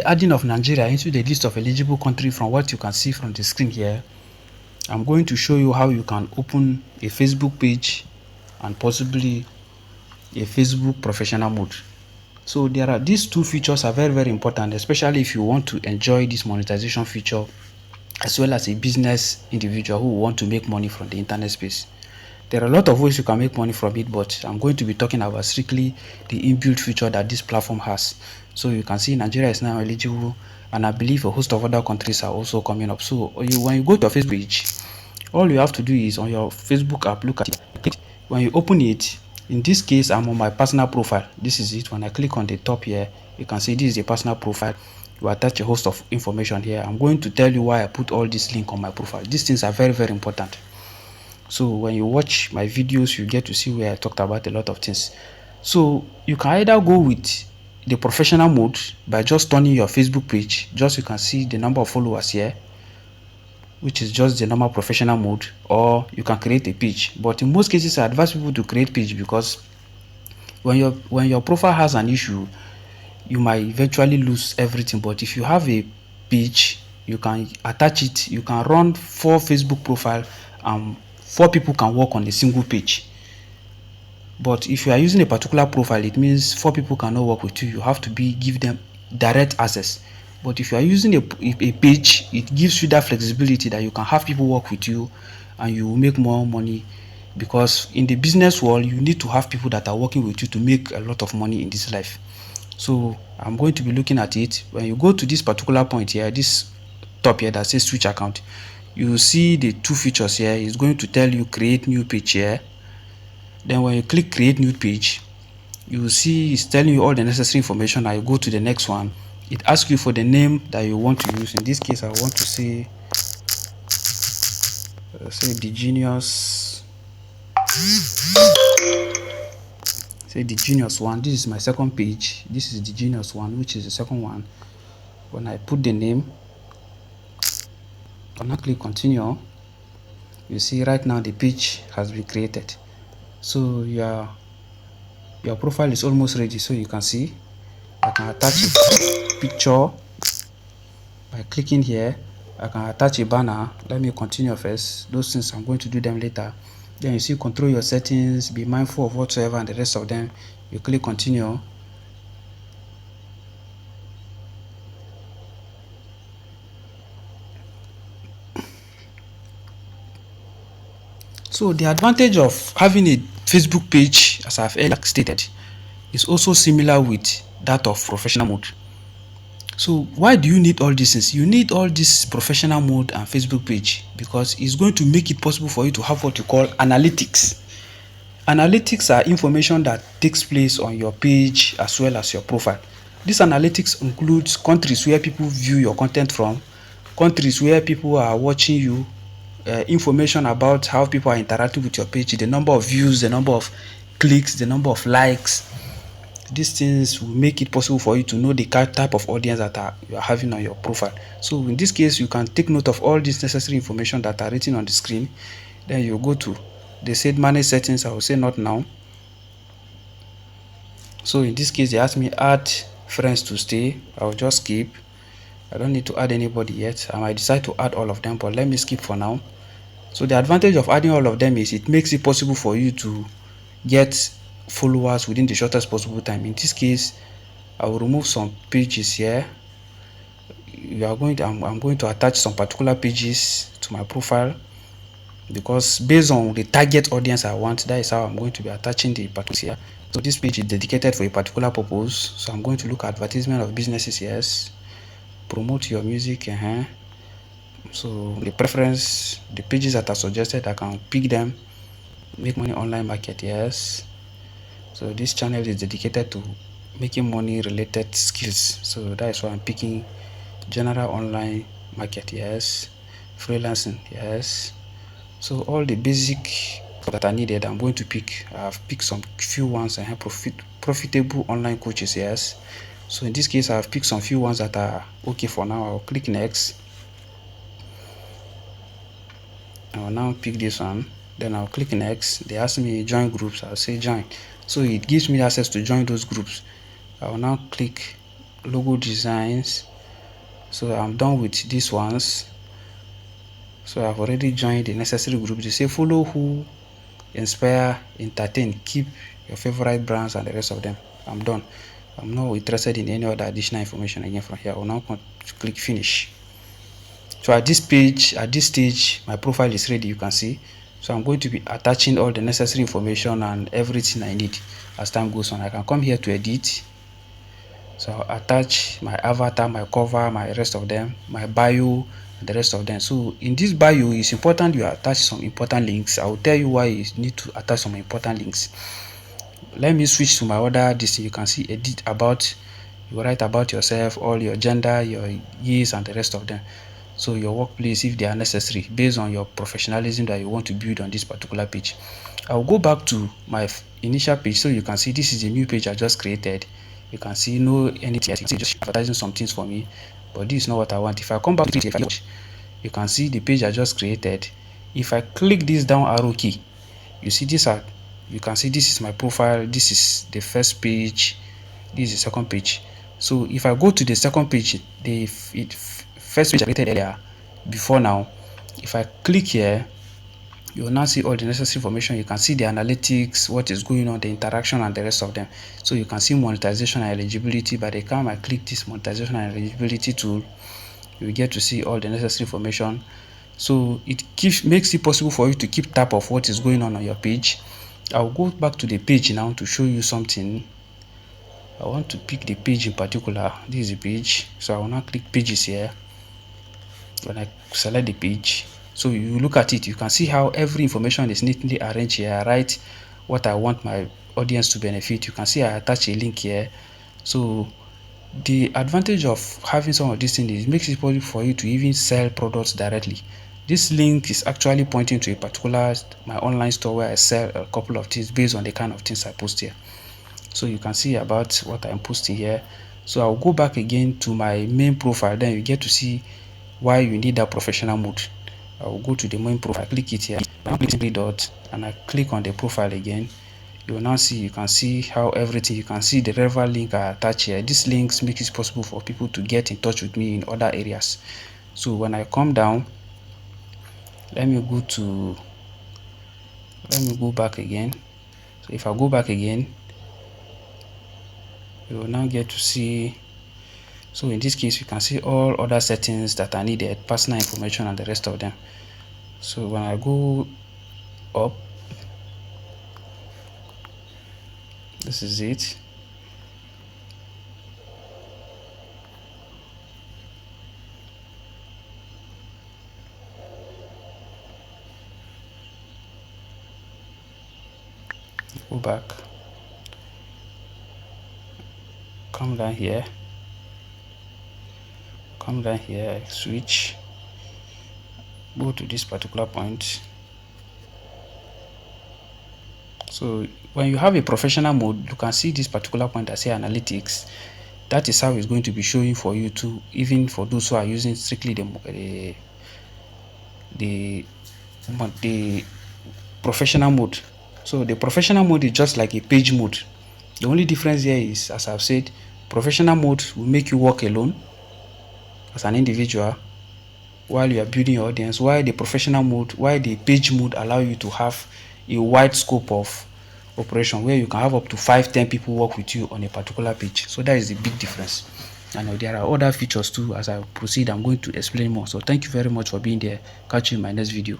Adding of Nigeria into the list of eligible countries from what you can see from the screen here, I'm going to show you how you can open a Facebook page and possibly a Facebook professional mode. So these two features are very important, especially if you want to enjoy this monetization feature as well as a business individual who want to make money from the internet space. There are a lot of ways you can make money from it, but I'm going to be talking about strictly the inbuilt feature that this platform has. So you can see Nigeria is now eligible, and I believe a host of other countries are also coming up. So when you go to a Facebook page, all you have to do is on your Facebook app, look at it. When you open it, in this case, I'm on my personal profile. This is it. When I click on the top here, you can see this is a personal profile. You attach a host of information here. I'm going to tell you why I put all this link on my profile. These things are very important. So when you watch my videos, you get to see where I talked about a lot of things. So you can either go with the professional mode by just turning your Facebook page. Just you can see the number of followers here, which is just the normal professional mode, or you can create a page. But in most cases, I advise people to create page because when your profile has an issue, you might eventually lose everything. But if you have a page, you can attach it, you can run 4 Facebook profile and 4 people can work on a single page. But if you are using a particular profile, it means 4 people cannot work with you. You have to give them direct access. But if you are using a page, it gives you that flexibility that you can have people work with you and you will make more money, because in the business world, you need to have people that are working with you to make a lot of money in this life. So I'm going to be looking at it. When you go to this particular point here, this top here that says switch account, you will see the 2 features here. It's going to tell you create new page here. Then when you click create new page, you will see it's telling you all the necessary information. I go to the next one. It asks you for the name that you want to use. In this case, I want to say the genius, say the genius one. This is my second page. This is the genius one, which is the second one. When I put the name, I now click continue. You see right now the page has been created. So your profile is almost ready. So you can see I can attach a picture by clicking here. I can attach a banner. Let me continue first. Those things I'm going to do them later. Then you see control your settings, be mindful of whatsoever, and the rest of them. You click continue. So the advantage of having a Facebook page, as I've earlier stated, is also similar with that of professional mode. So why do you need all these things? You need all this professional mode and Facebook page because it's going to make it possible for you to have what you call analytics. Analytics are information that takes place on your page as well as your profile. This analytics includes countries where people view your content from, countries where people are watching you, information about how people are interacting with your page, the number of views, the number of clicks, the number of likes. These things will make it possible for you to know the type of audience that you are having on your profile. So in this case, you can take note of all this necessary information that are written on the screen. Then you go to, they said manage settings. I will say not now. So in this case, they asked me add friends to stay. I will just skip. I don't need to add anybody yet. I might decide to add all of them, but let me skip for now. So the advantage of adding all of them is it makes it possible for you to get followers within the shortest possible time. In this case, I will remove some pages here. I'm going to attach some particular pages to my profile because based on the target audience I want, that is how I'm going to be attaching the particulars here. So this page is dedicated for a particular purpose. So I'm going to look at advertisement of businesses. Yes, promote your music. So the preference, the pages that are suggested, I can pick them. Make money online market. Yes. So this channel is dedicated to making money related skills. So that is why I'm picking general online market. Yes. Freelancing. Yes. So all the basic that are needed, I'm going to pick. I've picked some few ones and have profitable online coaches. Yes. So in this case, I've picked some few ones that are okay for now. I'll click next. I will now pick this one. Then I'll click next. They ask me join groups. I'll say join. So it gives me access to join those groups. I will now click logo designs. So I'm done with these ones. So I've already joined the necessary group. They say follow who inspire, entertain, keep your favorite brands and the rest of them. I'm done. I'm not interested in any other additional information again from here. I will now click finish. So at this page, at this stage, my profile is ready, you can see. So I'm going to be attaching all the necessary information and everything I need as time goes on. I can come here to edit. So I'll attach my avatar, my cover, my rest of them, my bio, and the rest of them. So in this bio, it's important you attach some important links. I will tell you why you need to attach some important links. Let me switch to my other this. You can see edit about. You write about yourself, all your gender, your years, and the rest of them. So your workplace, if they are necessary, based on your professionalism that you want to build on this particular page. I'll go back to my initial page, so you can see this is a new page I just created. You can see no anything, you can see just advertising some things for me, but this is not what I want. If I come back to it, you can see the page I just created. If I click this down arrow key, you see this are, you can see this is my profile, this is the first page, this is the second page. So if I go to the second page, the first page I created earlier, before now, if I click here, you will now see all the necessary information. You can see the analytics, what is going on, the interaction, and the rest of them. So you can see monetization and eligibility. By the time I click this monetization and eligibility tool, you will get to see all the necessary information. So it makes it possible for you to keep tab of what is going on your page. I'll go back to the page now to show you something. I want to pick the page in particular. This is the page, so I will now click pages here. When I select the page, so you look at it, you can see how every information is neatly arranged here. I write what I want my audience to benefit. You can see I attach a link here. So the advantage of having some of these things is it makes it possible for you to even sell products directly. This link is actually pointing to a particular my online store where I sell a couple of things based on the kind of things I post here. So you can see about what I'm posting here. So I'll go back again to my main profile, then you get to see why you need that professional mode. I will go to the main profile, click it here, I click three dots, and I click on the profile again. You will now see, you can see how everything, you can see the relevant link I attach here. These links make it possible for people to get in touch with me in other areas. So when I come down, let me go back again. So if I go back again, you will now get to see. So in this case, you can see all other settings that are needed, personal information, and the rest of them. So when I go up, this is it. Go back, come down here, switch, go to this particular point. So when you have a professional mode, you can see this particular point that say analytics. That is how it's going to be showing for you too, even for those who are using strictly the professional mode. So the professional mode is just like a page mode. The only difference here is, as I've said, professional mode will make you work alone as an individual while you are building your audience, while the page mode allow you to have a wide scope of operation where you can have up to 5-10 people work with you on a particular page. So that is the big difference. And there are other features too. As I proceed, I'm going to explain more. So thank you very much for being there. Catch you in my next video.